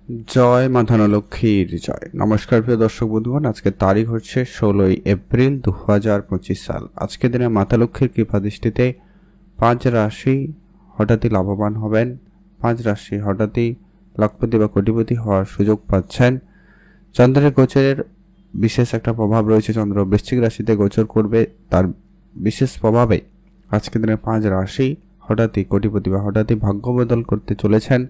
জয় মা ধনলক্ষ্মীর জয়। নমস্কার প্রিয় দর্শক বন্ধুগণ, আজকে তারিখ হচ্ছে 16 এপ্রিল 2025 সাল। আজকে দিনে মাতা লক্ষ্মীর কৃপা দৃষ্টিতে 5 রাশি হঠাৎই লাভবান হবেন। 5 রাশি হঠাৎই লক্ষপতি বা কোটিপতি হওয়ার সুযোগ পাচ্ছেন। চন্দ্রের গোচরের বিশেষ একটা প্রভাব রয়েছে। চন্দ্র বৃশ্চিক রাশিতে গোচর করবে, তার বিশেষ প্রভাবে আজকে দিনে 5 রাশি হঠাৎই কোটিপতি বা হঠাৎই ভাগ্য বদল করতে চলেছেন।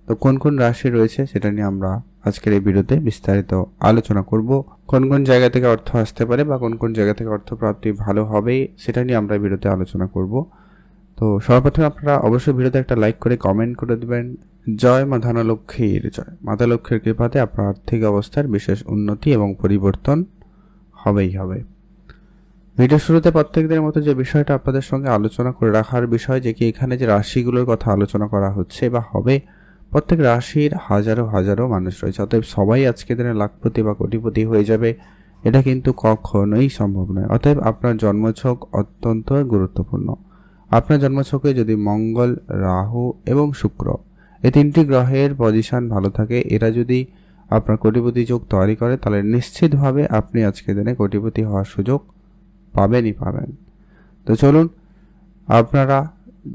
তো কোন কোন রাশি রয়েছে সেটা নিয়ে আমরা আজকের এই ভিডিওতে বিস্তারিত আলোচনা করব। কোন কোন জায়গা থেকে অর্থ আসতে পারে বা কোন কোন জায়গা থেকে অর্থ প্রাপ্তি ভালো হবে সেটা নিয়ে আমরা ভিডিওতে আলোচনা করব। তো সর্বপ্রথমে আপনারা অবশ্যই ভিডিওতে একটা লাইক করে কমেন্ট করে দেবেন। জয় মা ধনলক্ষ্মীর জয়। মাতা লক্ষ্মীর কৃপাতে আপনার আর্থিক অবস্থার বিশেষ উন্নতি এবং পরিবর্তন হবেই হবে। ভিডিও শুরুতে প্রত্যেক দিনের মতো যে বিষয়টা আপনাদের সঙ্গে আলোচনা করে রাখার বিষয়, যে কি এখানে যে রাশিগুলোর কথা আলোচনা করা হচ্ছে বা হবে, প্রত্যেক রাশির হাজারো হাজারো মানুষ রয়েছে। অতএব সবাই আজকে দিনে লাখপতি বা কোটিপতি হয়ে যাবে এটা কিন্তু কখনোই সম্ভব নয়। অতএব আপনার জন্মছক অত্যন্ত গুরুত্বপূর্ণ। আপনার জন্মছকে যদি মঙ্গল, রাহু এবং শুক্র এই তিনটি গ্রহের পজিশন ভালো থাকে, এরা যদি আপনার কোটিপতি যোগ তৈরি করে, তাহলে নিশ্চিতভাবে আপনি আজকে দিনে কোটিপতি হওয়ার সুযোগ পাবেনই পাবেন। তো চলুন, আপনারা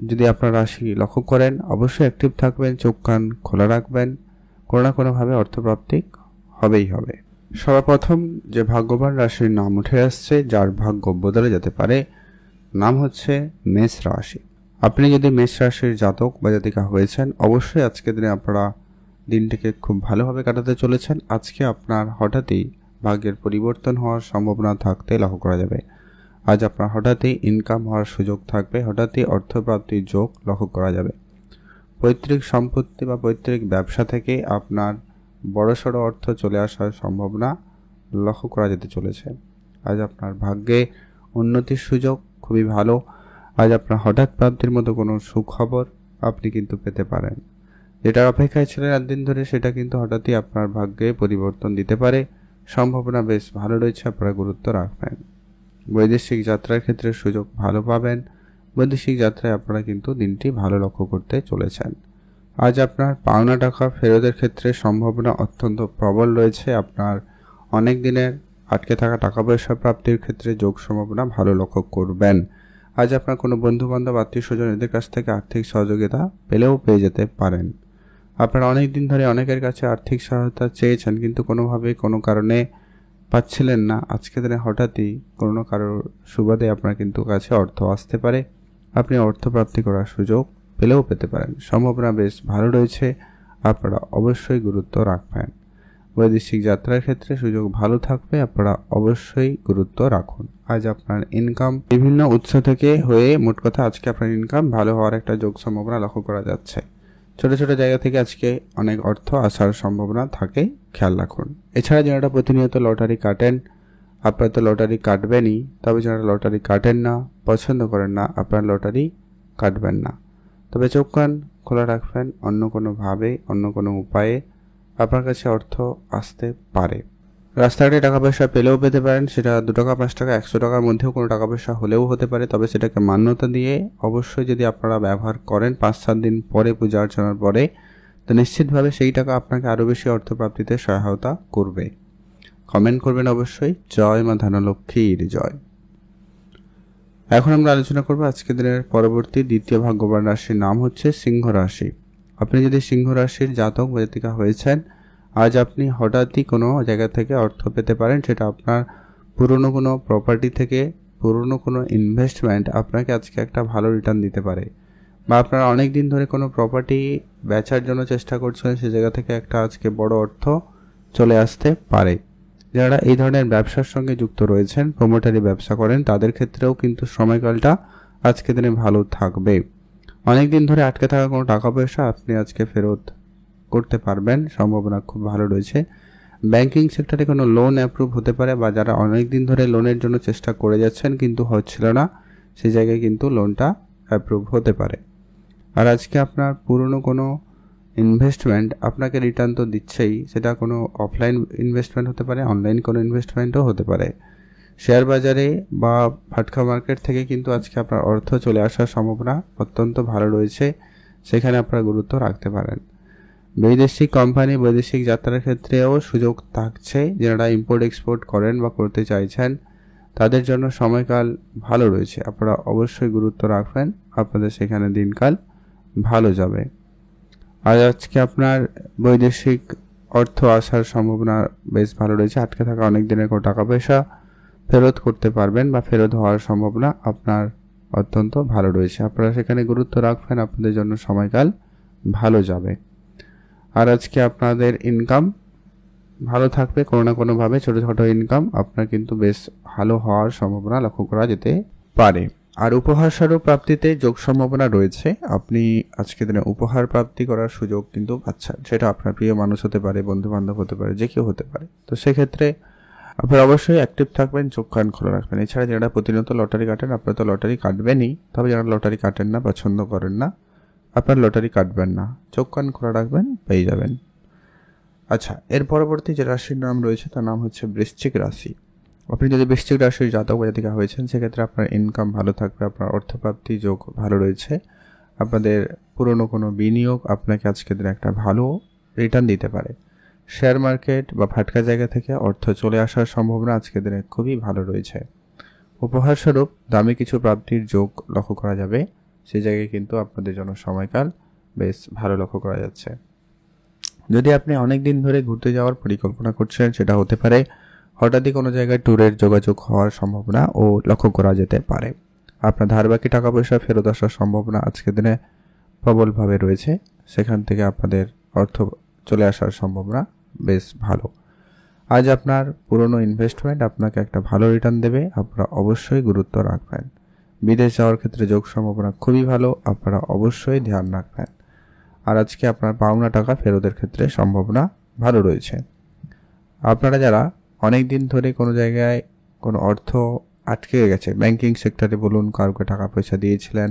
যদি আপনার রাশি লক্ষ্য করেন, অবশ্যই অ্যাক্টিভ থাকবেন, চোখ কান খোলা রাখবেন, কোনো না কোনোভাবে অর্থপ্রাপ্তি হবেই হবে। সর্বপ্রথম যে ভাগ্যবান রাশির নাম উঠে আসছে, যার ভাগ্য বদলে যেতে পারে, নাম হচ্ছে মেষ রাশি। আপনি যদি মেষ রাশির জাতক বা জাতিকা হয়েছেন, অবশ্যই আজকের দিনে আপনারা দিনটিকে খুব ভালোভাবে কাটাতে চলেছেন। আজকে আপনার হঠাৎই ভাগ্যের পরিবর্তন হওয়ার সম্ভাবনা থাকতে লক্ষ্য করা যাবে। আজ আপনার হঠাৎই ইনকাম হওয়ার সুযোগ থাকবে, হঠাৎই অর্থপ্রাপ্তির যোগ লক্ষ্য করা যাবে। পৈতৃক সম্পত্তি বা পৈতৃক ব্যবসা থেকে আপনার বড়সড় অর্থ চলে আসার সম্ভাবনা লক্ষ্য করা যেতে চলেছে। আজ আপনার ভাগ্যে উন্নতির সুযোগ খুবই ভালো। আজ আপনার হঠাৎ প্রাপ্তির মতো কোনো সুখবর আপনি কিন্তু পেতে পারেন। যেটার অপেক্ষায় ছিলেন একদিন ধরে, সেটা কিন্তু হঠাৎই আপনার ভাগ্যে পরিবর্তন দিতে পারে। সম্ভাবনা বেশ ভালো রয়েছে, আপনারা গুরুত্ব রাখবেন। বৈদেশিক যাত্রার ক্ষেত্রে সুযোগ ভালো পাবেন। বৈদেশিক যাত্রায় আপনারা কিন্তু দিনটি ভালো লক্ষ্য করতে চলেছেন। আজ আপনার পাওনা টাকা ফেরতের ক্ষেত্রে সম্ভাবনা অত্যন্ত প্রবল রয়েছে। আপনার অনেক দিনের আটকে থাকা টাকা পয়সা প্রাপ্তির ক্ষেত্রে যোগ সম্ভাবনা ভালো লক্ষ্য করবেন। আজ আপনার কোনো বন্ধুবান্ধব, আত্মীয় স্বজন এদের কাছ থেকে আর্থিক সহযোগিতা পেয়ে যেতে পারেন। আপনারা অনেক দিন ধরে অনেকের কাছে আর্থিক সহায়তা চেয়েছেন, কিন্তু কোনোভাবে কোনো কারণে পাচ্ছিলেন না। আজকে দিনে হঠাৎই কোনো কারোর সুবাদে আপনার কিন্তু কাছে অর্থ আসতে পারে। আপনি অর্থ প্রাপ্তি করার সুযোগ পেতে পারেন। সম্ভাবনা বেশ ভালো রয়েছে, আপনারা অবশ্যই গুরুত্ব রাখবেন। বৈদেশিক যাত্রার ক্ষেত্রে সুযোগ ভালো থাকবে, আপনারা অবশ্যই গুরুত্ব রাখুন। আজ আপনার ইনকাম বিভিন্ন উৎস থেকে হয়ে, মোট কথা আজকে আপনার ইনকাম ভালো হওয়ার একটা যোগ সম্ভাবনা লক্ষ্য করা যাচ্ছে। ছোট ছোট জায়গা থেকে আজকে অনেক অর্থ আসার সম্ভাবনা থাকে, খেয়াল রাখুন। এছাড়া যারা প্রতিনিয়ত লটারি কাটেন, আপনারা তো লটারি কাটবেনই, তবে যারা লটারি কাটেন না, পছন্দ করেন না, আপনার লটারি কাটবেন না। তবে চোখ কান খোলা রাখবেন, অন্য কোনোভাবে, অন্য কোনো উপায়ে আপনার কাছে অর্থ আসতে পারে। রাস্তাঘাটে টাকা পয়সা পেলেও পেতে পারেন, সেটা 2 টাকা, 5 টাকা, 100 টাকার মধ্যেও কোনো টাকা পয়সা হলেও হতে পারে। তবে সেটাকে মান্যতা দিয়ে অবশ্যই যদি আপনারা ব্যবহার করেন 5-7 দিন পরে, পূজা অর্চনার পরে, তো নিশ্চিতভাবে সেই টাকা আপনাকে আরও বেশি অর্থপ্রাপ্তিতে সহায়তা করবে। কমেন্ট করবেন অবশ্যই। জয় মা ধনলক্ষ্মীর জয়। এখন আমরা আলোচনা করব আজকের দিনের পরবর্তী দ্বিতীয় ভাগ্যবান রাশির নাম হচ্ছে সিংহ রাশি। আপনি যদি সিংহ রাশির জাতক বা জাতিকা হয়েছেন, আজ আপনি হঠাৎই কোনো জায়গা থেকে অর্থ পেতে পারেন। সেটা আপনার পুরনো কোনো প্রপার্টি থেকে, পুরনো কোনো ইনভেস্টমেন্ট আপনাকে আজকে একটা ভালো রিটার্ন দিতে পারে। বা আপনারা অনেক দিন ধরে কোনো প্রপার্টি বেচার জন্য চেষ্টা করছিলেন, সে জায়গা থেকে একটা আজকে বড় অর্থ চলে আসতে পারে। যারা এই ধরনের ব্যবসার সঙ্গে যুক্ত রয়েছেন, প্রমোটারি ব্যবসা করেন, তাদের ক্ষেত্রেও কিন্তু সময়কালটা আজকে দিনে ভালো থাকবে। অনেক দিন ধরে আটকে থাকা কোনো টাকা পয়সা আপনি আজকে ফেরত করতে পারবেন, সম্ভাবনা খুব ভালো রয়েছে। ব্যাংকিং সেক্টরে কোনো লোন অ্যাপ্রুভ হতে পারে, বা যারা অনেক দিন ধরে লোনের জন্য চেষ্টা করে যাচ্ছেন কিন্তু হচ্ছিল না, সেই জায়গায় কিন্তু লোনটা অ্যাপ্রুভ হতে পারে। আর আজকে আপনার পুরনো কোনো ইনভেস্টমেন্ট আপনাকে রিটার্ন তো দিচ্ছেই, সেটা কোনো অফলাইন ইনভেস্টমেন্ট হতে পারে, অনলাইন কোনো ইনভেস্টমেন্টও হতে পারে। শেয়ার বাজারে বা ফাটকা মার্কেট থেকে কিন্তু আজকে আপনার অর্থ চলে আসার সম্ভাবনা অত্যন্ত ভালো রয়েছে, সেখানে আপনারা গুরুত্ব রাখতে পারেন। বৈদেশিক কোম্পানি বৈদেশিক যাত্রার ক্ষেত্রেও সুযোগ থাকছে। যারা ইম্পোর্ট এক্সপোর্ট করেন বা করতে চাইছেন তাদের জন্য সময়কাল ভালো রয়েছে। আপনারা অবশ্যই গুরুত্ব রাখবেন, আপনাদের সেখানে দিনকাল ভালো যাবে। আর আজকে আপনার বৈদেশিক অর্থ আসার সম্ভাবনা বেশ ভালো রয়েছে। আটকে থাকা অনেক দিনের কোনো টাকা পয়সা ফেরত করতে পারবেন বা ফেরত হওয়ার সম্ভাবনা আপনার অত্যন্ত ভালো রয়েছে। আপনারা সেখানে গুরুত্ব রাখবেন, আপনাদের জন্য সময়কাল ভালো যাবে। আর আজকে আপনাদের ইনকাম ভালো থাকবে, কোনো না কোনোভাবে ছোটোখাটো ইনকাম আপনার কিন্তু বেশ ভালো হওয়ার সম্ভাবনা লক্ষ্য করা যেতে পারে। আর উপহার স্বরূপ প্রাপ্তিতে যোগ সম্ভাবনা রয়েছে। আপনি আজকে দিনে উপহার প্রাপ্তি করার সুযোগ কিন্তু পাচ্ছেন। সেটা আপনার প্রিয় মানুষ হতে পারে, বন্ধু বান্ধব হতে পারে, যে কেউ হতে পারে। তো সেক্ষেত্রে আপনারা অবশ্যই অ্যাক্টিভ থাকবেন, চোখ কান খোলা রাখবেন। এছাড়া যারা প্রতিনিয়ত লটারি কাটেন, আপনারা তো লটারি কাটবেনই, তবে যারা লটারি কাটেন না, পছন্দ করেন না, আপনার লটারি কাটবেন না, চোখ কান খোলা রাখবেন, পেয়ে যাবেন। আচ্ছা, এর পরবর্তী যে রাশির নাম রয়েছে তার নাম হচ্ছে বৃশ্চিক রাশি। আপনি যদি বৃশ্চিক রাশির জাতক বা জাতিকা হয়েছেন সেক্ষেত্রে আপনার ইনকাম ভালো থাকবে, আপনার অর্থপ্রাপ্তি যোগ ভালো রয়েছে। আপনাদের পুরনো কোনো বিনিয়োগ আপনাকে আজকের দিনে একটা ভালো রিটার্ন দিতে পারে। শেয়ার মার্কেট বা ফাটকা জায়গা থেকে অর্থ চলে আসার সম্ভাবনা আজকের দিনে খুবই ভালো রয়েছে। উপহারস্বরূপ দামি কিছু প্রাপ্তির যোগ লক্ষ্য করা যাবে। সেই জায়গায় কিন্তু আপনাদের জন্য সময়কাল বেশ ভালো লক্ষ্য করা যাচ্ছে। যদি আপনি অনেক দিন ধরে ঘুরতে যাওয়ার পরিকল্পনা করছেন, সেটা হতে পারে হঠাৎই কোনো জায়গায় ট্যুরের যোগাযোগ হওয়ার সম্ভাবনা ও লক্ষ্য করা যেতে পারে। আপনার ধারবাকি টাকা পয়সা ফেরত আসার সম্ভাবনা আজকের দিনে প্রবলভাবে রয়েছে। সেখান থেকে আপনাদের অর্থ চলে আসার সম্ভাবনা বেশ ভালো। আজ আপনার পুরনো ইনভেস্টমেন্ট আপনাকে একটা ভালো রিটার্ন দেবে, আপনারা অবশ্যই গুরুত্ব রাখবেন। বিদেশ যাওয়ার ক্ষেত্রে যোগ সম্ভাবনা খুবই ভালো, আপনারা অবশ্যই ধ্যান রাখবেন। আর আজকে আপনার পাওনা টাকা ফেরতের ক্ষেত্রে সম্ভাবনা ভালো রয়েছে। আপনারা যারা অনেক দিন ধরে কোনো জায়গায় কোনো অর্থ আটকে গেছে, ব্যাংকিং সেক্টরে বলুন, কাউকে টাকা পয়সা দিয়েছিলেন,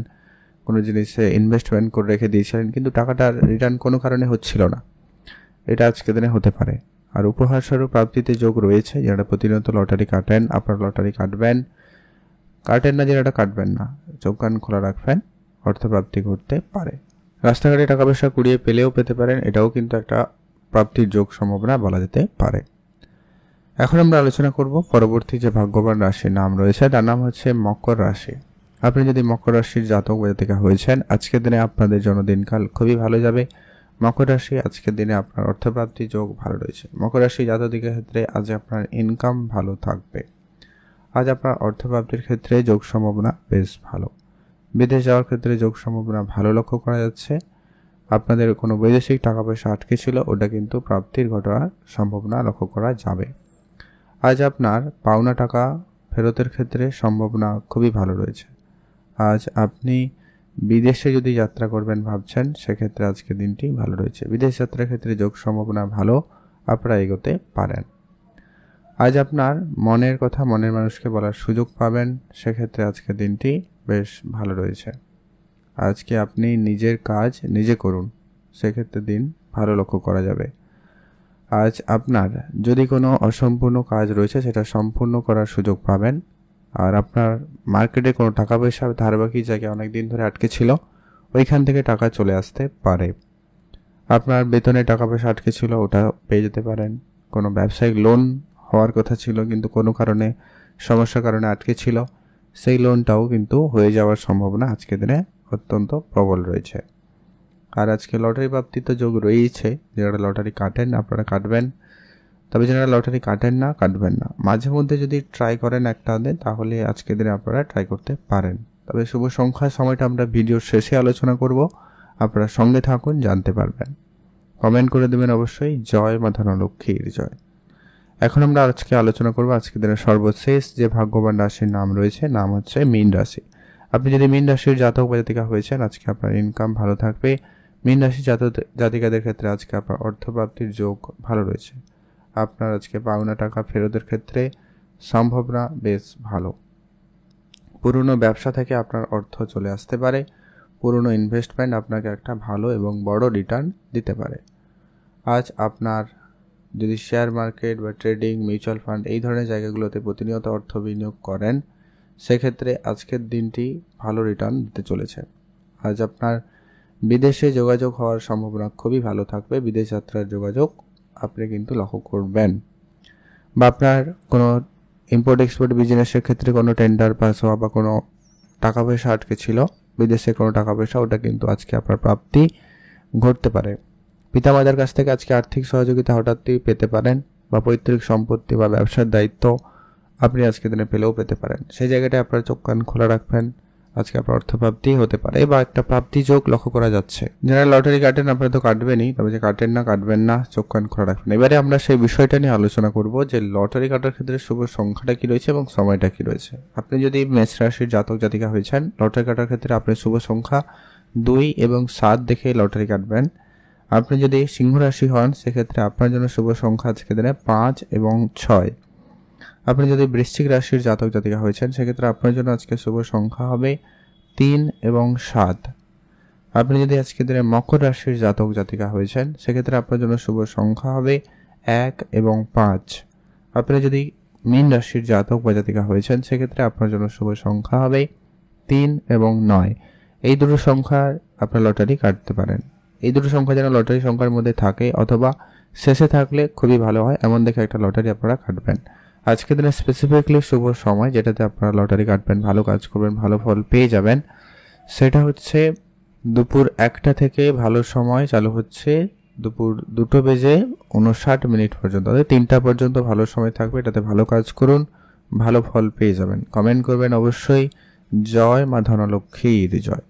কোনো জিনিসে ইনভেস্টমেন্ট করে রেখে দিয়েছিলেন কিন্তু টাকাটার রিটার্ন কোনো কারণে হচ্ছিল না, এটা আজকে দিনে হতে পারে। আর উপহার স্বরূপ প্রাপ্তিতে যোগ রয়েছে। যারা প্রতিনিয়ত লটারি কাটেন, আপনারা লটারি কাটবেন, কাটেন না যারা কাটবেন না, চোখ কান খোলা রাখবেন, অর্থপ্রাপ্তি ঘটতে পারে। রাস্তাঘাটে টাকা পয়সা কুড়িয়ে পেলেও পেতে পারেন, এটাও কিন্তু একটা প্রাপ্তির যোগ সম্ভাবনা বলা যেতে পারে। এখন আমরা আলোচনা করব পরবর্তী যে ভাগ্যবান রাশির নাম রয়েছে তার নাম হচ্ছে মকর রাশি। আপনি যদি মকর রাশির জাতক বা জাতিকা হয়েছেন, আজকের দিনে আপনাদের জন্য দিনকাল খুবই ভালো যাবে। মকর রাশি আজকের দিনে আপনার অর্থপ্রাপ্তি যোগ ভালো রয়েছে। মকর রাশি জাতকের ক্ষেত্রে আজ আপনার ইনকাম ভালো থাকবে। আজ আপনার অর্থপ্রাপ্তির ক্ষেত্রে যোগ সম্ভাবনা বেশ ভালো। বিদেশ যাওয়ার ক্ষেত্রে যোগ সম্ভাবনা ভালো লক্ষ্য করা যাচ্ছে। আপনাদের কোনো বৈদেশিক টাকা পয়সা আটকে ছিল, ওটা কিন্তু প্রাপ্তির ঘটার সম্ভাবনা লক্ষ্য করা যাবে। আজ আপনার পাওনা টাকা ফেরতের ক্ষেত্রে সম্ভাবনা খুবই ভালো রয়েছে। আজ আপনি বিদেশে যদি যাত্রা করবেন ভাবছেন, সেক্ষেত্রে আজকে দিনটি ভালো রয়েছে। বিদেশ যাত্রার ক্ষেত্রে যোগ সম্ভাবনা ভালো, আপনারা এগোতে পারেন। আজ আপনার মনের কথা মনের মানুষকে বলার সুযোগ পাবেন, সেক্ষেত্রে আজকে দিনটি বেশ ভালো রয়েছে। আজকে আপনি নিজের কাজ নিজে করুন, সেক্ষেত্রে দিন ভালো লক্ষ্য করা যাবে। আজ আপনার যদি কোনো অসম্পূর্ণ কাজ রয়েছে সেটা সম্পূর্ণ করার সুযোগ পাবেন। আর আপনার মার্কেটে কোনো টাকা পয়সা ধারবাকি জায়গায় অনেক দিন ধরে আটকে ছিল, ওইখান থেকে টাকা চলে আসতে পারে। আপনার বেতনে টাকা পয়সা আটকে ছিল, ওটা পেয়ে যেতে পারেন। কোনো ব্যবসায়িক লোন হওয়ার কথা ছিল কিন্তু কোনো কারণে সমস্যার কারণে আটকে ছিল, সেই লোনটাও কিন্তু হয়ে যাওয়ার সম্ভাবনা আজকে দিনে অত্যন্ত প্রবল রয়েছে। আর আজকে লটারি প্রাপ্তি তো যোগ রয়েছে। যারা লটারি কাটেন আপনারা কাটবেন, তবে যারা লটারি কাটেন না কাটবেন না। মাঝে মধ্যে যদি ট্রাই করেন একটা দিন, তাহলে আজকের দিনে আপনারা ট্রাই করতে পারেন। তবে শুভ সংখ্যার সময়টা আমরা ভিডিওর শেষে আলোচনা করব, আপনারা সঙ্গে থাকুন, জানতে পারবেন। কমেন্ট করে দেবেন অবশ্যই, জয় মা ধনলক্ষ্মীর জয়। এখন আমরা আজকে আলোচনা করব আজকের দিনের সর্বশেষ যে ভাগ্যবান রাশির নাম রয়েছে, নাম হচ্ছে মীন রাশি। আপনি যদি মীন রাশির জাতক বা জাতিকা হয়েছেন, আজকে আপনার ইনকাম ভালো থাকবে। মীন রাশি জাতিকাদের ক্ষেত্রে আজকে আপনার অর্থপ্রাপ্তির যোগ ভালো রয়েছে। আপনার আজকে পাওনা টাকা ফেরতের ক্ষেত্রে সম্ভাবনা বেশ ভালো। পুরনো ব্যবসা থেকে আপনার অর্থ চলে আসতে পারে। পুরনো ইনভেস্টমেন্ট আপনাকে একটা ভালো এবং বড় রিটার্ন দিতে পারে। আজ আপনার যদি শেয়ার মার্কেট বা ট্রেডিং, মিউচুয়াল ফান্ড এই ধরনের জায়গাগুলোতে প্রতিনিয়ত অর্থ বিনিয়োগ করেন, সেক্ষেত্রে আজকের দিনটি ভালো রিটার্ন দিতে চলেছে। আজ আপনার বিদেশে যোগাযোগ হওয়ার সম্ভাবনা খুবই ভালো থাকবে। বিদেশ যাত্রার যোগাযোগ আপনি কিন্তু লক্ষ্য করবেন, বা আপনার কোনো ইম্পোর্ট এক্সপোর্ট বিজনেসের ক্ষেত্রে কোনো টেন্ডার পাস হওয়া বা কোনো টাকা পয়সা আটকে ছিল, বিদেশে কোনো টাকা পয়সা, ওটা কিন্তু আজকে আপনার প্রাপ্তি ঘটতে পারে। পিতামাতার কাছ থেকে আজকে আর্থিক সহযোগিতা হঠাৎই পেতে পারেন, বা পৈতৃক সম্পত্তি বা ব্যবসার দায়িত্ব আপনি আজকে দিনে পেলেও পেতে পারেন। সেই জায়গাটায় আপনার চোখ কান খোলা রাখবেন, আজকে আপনার অর্থপ্রাপ্তি হতে পারে বা একটা প্রাপ্তি যোগ লক্ষ্য করা যাচ্ছে। যারা লটারি কাটেন আপনারা তো কাটবেনই, তবে যে কাটবেন না, চোখ কান খোলা রাখবেন। এবারে আমরা সেই বিষয়টা নিয়ে আলোচনা করব যে লটারি কাটার ক্ষেত্রে শুভ সংখ্যাটা কি রয়েছে এবং সময়টা কি রয়েছে। আপনি যদি মেষ রাশির জাতক জাতিকা হয়েছেন, লটারি কাটার ক্ষেত্রে আপনি শুভ সংখ্যা 2 এবং 7 দেখে লটারি কাটবেন। আপনি যদি সিংহ রাশি হন, সেক্ষেত্রে আপনার জন্য শুভ সংখ্যা আজকে দিনে 5 এবং 6। আপনি যদি বৃশ্চিক রাশির জাতক জাতিকা হয়েছেন, সেক্ষেত্রে আপনার জন্য আজকে শুভ সংখ্যা হবে 3 এবং 7। আপনি যদি আজকে দিনে মকর রাশির জাতক জাতিকা হয়েছেন, সেক্ষেত্রে আপনার জন্য শুভ সংখ্যা হবে 1 এবং 5। আপনি যদি মীন রাশির জাতক বা জাতিকা হয়েছেন, সেক্ষেত্রে আপনার জন্য শুভ সংখ্যা হবে 3 এবং 9। এই দুটো সংখ্যার আপনার লটারি কাটতে পারেন। এই দুটো সংখ্যা যেন লটারি সংখ্যার মধ্যে থাকে, অথবা শেষে থাকলে খুবই ভালো হয়, এমন দেখে একটা লটারি আপনারা কাটবেন। আজকের দিনে স্পেসিফিকলি শুভ সময় যেটাতে আপনারা লটারি কাটবেন, ভালো কাজ করবেন, ভালো ফল পেয়ে যাবেন, সেটা হচ্ছে দুপুর 1টা থেকে ভালো সময় চালু হচ্ছে দুপুর 2:59 পর্যন্ত, অর্থাৎ 3টা পর্যন্ত ভালো সময় থাকবে। এটাতে ভালো কাজ করুন, ভালো ফল পেয়ে যাবেন। কমেন্ট করবেন অবশ্যই। জয় মা ধনলক্ষ্মীর জয়।